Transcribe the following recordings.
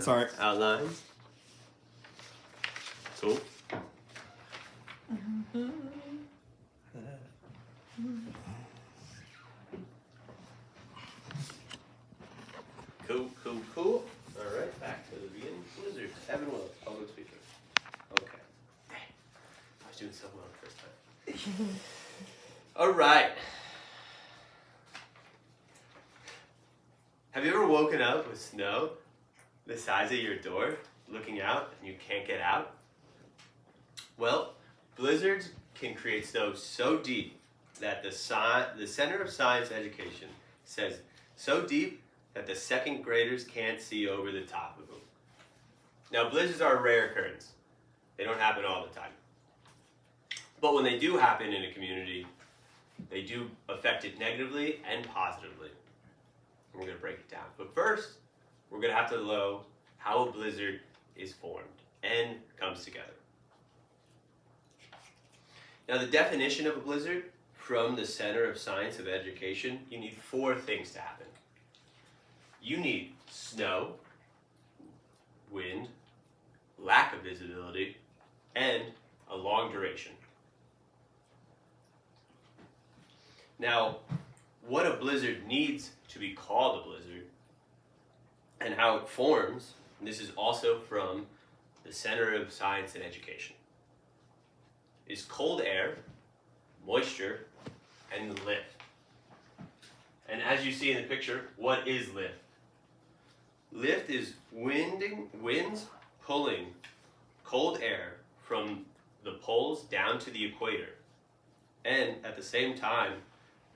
Sorry. Outline. Cool. Cool. All right, back to the beginning. Blizzard. Evan Willis, public speaker. Okay. I was doing so well the first time. All right. Have you ever woken up with snow the size of your door, looking out, and you can't get out? Well, blizzards can create snow so deep that the Center of Science Education says so deep that the second graders can't see over the top of them. Now, blizzards are a rare occurrence. They don't happen all the time. But when they do happen in a community, they do affect it negatively and positively. We're going to break it down. But first, we're going to have to know how a blizzard is formed and comes together. Now, the definition of a blizzard from the Center of Science of Education, you need 4 things to happen. You need snow, wind, lack of visibility, and a long duration. Now, what a blizzard needs to be called a blizzard and how it forms, and this is also from the Center of Science and Education, is cold air, moisture, and lift. And as you see in the picture, what is lift? Lift is winds pulling cold air from the poles down to the equator, and at the same time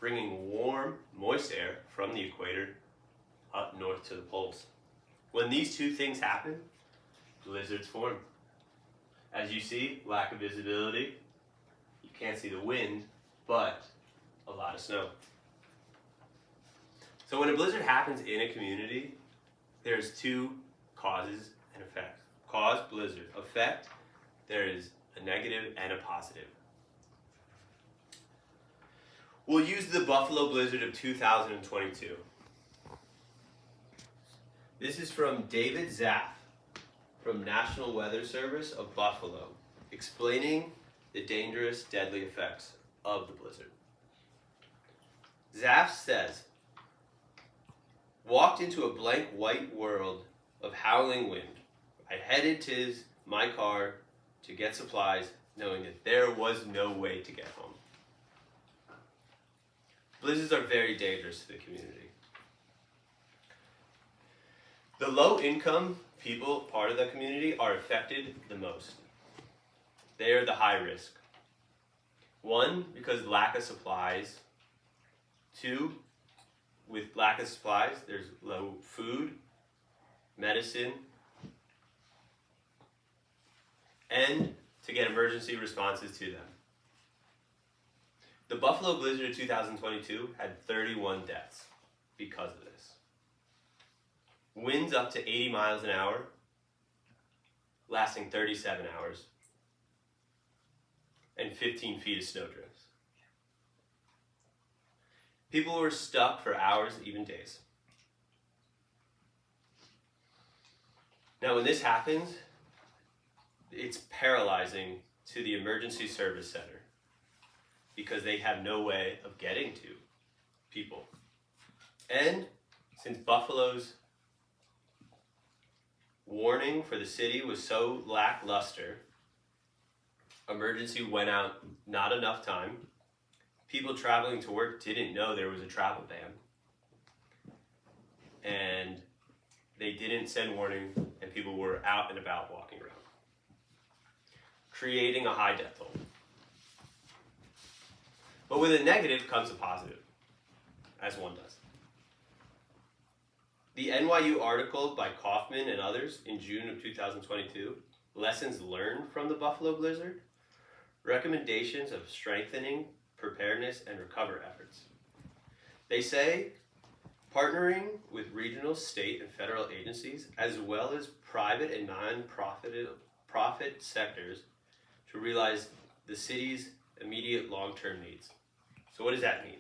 bringing warm, moist air from the equator up north to the poles. When these 2 things happen, blizzards form. As you see, lack of visibility, you can't see the wind, but a lot of snow. So when a blizzard happens in a community, there's 2 causes and effects. Cause, blizzard. Effect, there is a negative and a positive. We'll use the Buffalo Blizzard of 2022. This is from David Zaff from National Weather Service of Buffalo, explaining the dangerous, deadly effects of the blizzard. Zaff says, "Walked into a blank white world of howling wind. I headed to my car to get supplies, knowing that there was no way to get home." Blizzards are very dangerous to the community. The low-income people, part of the community, are affected the most. They are the high risk. 1, because lack of supplies. 2, with lack of supplies, there's low food, medicine, and to get emergency responses to them. The Buffalo Blizzard of 2022 had 31 deaths because of this. Winds up to 80 miles an hour, lasting 37 hours, and 15 feet of snowdrifts. People were stuck for hours, even days. Now, when this happens, it's paralyzing to the emergency service center because they have no way of getting to people. And since Buffalo's warning for the city was so lackluster, emergency went out not enough time. People traveling to work didn't know there was a travel ban. And they didn't send warning, and people were out and about walking around, creating a high death toll. But with a negative comes a positive, as one does. The NYU article by Kaufman and others in June of 2022, Lessons Learned from the Buffalo Blizzard, recommendations of strengthening preparedness and recovery efforts. They say partnering with regional, state, and federal agencies, as well as private and non-profit sectors, to realize the city's immediate long-term needs. So what does that mean?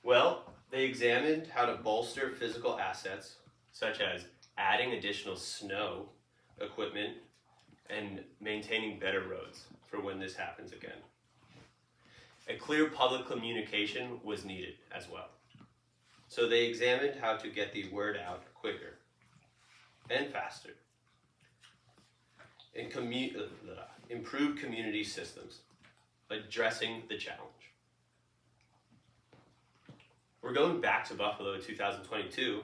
Well, they examined how to bolster physical assets, such as adding additional snow equipment, and maintaining better roads for when this happens again. A clear public communication was needed as well. So they examined how to get the word out quicker and faster. And improved community systems, addressing the challenge. We're going back to Buffalo in 2022.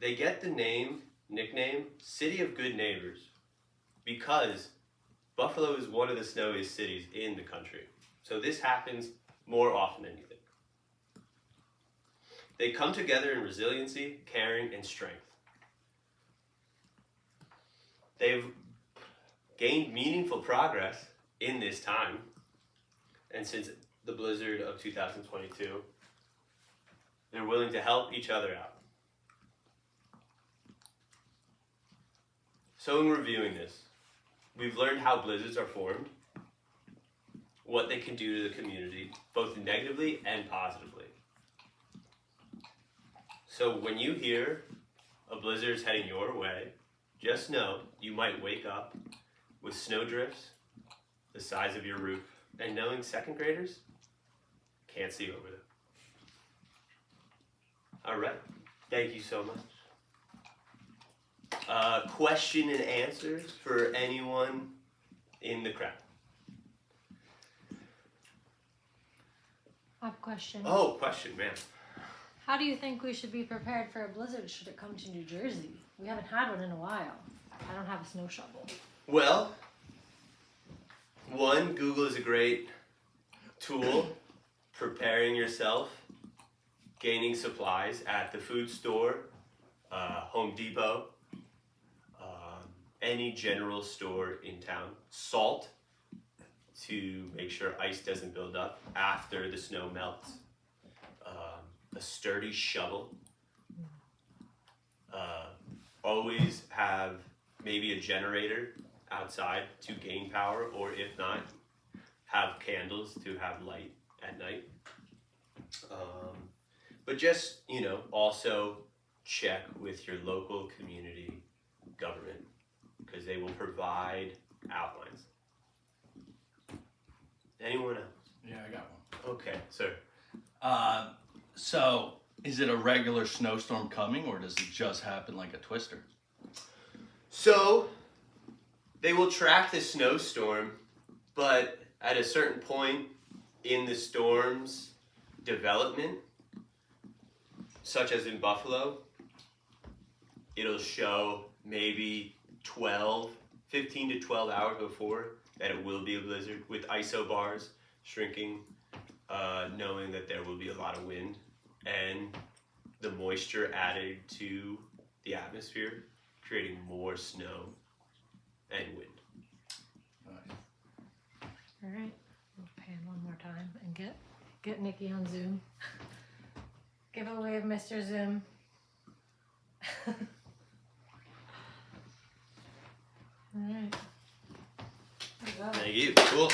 They get the nickname City of Good Neighbors because Buffalo is one of the snowiest cities in the country. So this happens more often than you think. They come together in resiliency, caring, and strength. They've gained meaningful progress in this time, and since the blizzard of 2022, they're willing to help each other out. So in reviewing this, we've learned how blizzards are formed, what they can do to the community, both negatively and positively. So when you hear a blizzard's heading your way, just know you might wake up with snow drifts the size of your roof, and knowing second graders can't see over them. All right, thank you so much. Question and answers for anyone in the crowd. I have a question. Oh, question, ma'am. How do you think we should be prepared for a blizzard should it come to New Jersey? We haven't had one in a while. I don't have a snow shovel. Well, one, Google is a great tool. Preparing yourself, gaining supplies at the food store, Home Depot, any general store in town. Salt to make sure ice doesn't build up after the snow melts. A sturdy shovel. Always have maybe a generator outside to gain power, or if not, have candles to have light at night. But just, also check with your local community government because they will provide outlines. Anyone else? Yeah, I got one. Okay, sir. So, is it a regular snowstorm coming, or does it just happen like a twister? So, they will track the snowstorm, but at a certain point in the storm's development, such as in Buffalo, it'll show maybe 15 to 12 hours before that it will be a blizzard with isobars shrinking, knowing that there will be a lot of wind and the moisture added to the atmosphere, creating more snow and wind. Nice. All right, we'll pan one more time and get Nikki on Zoom. Give a wave, Mr. Zoom. All right. There you go. Thank you. Cool.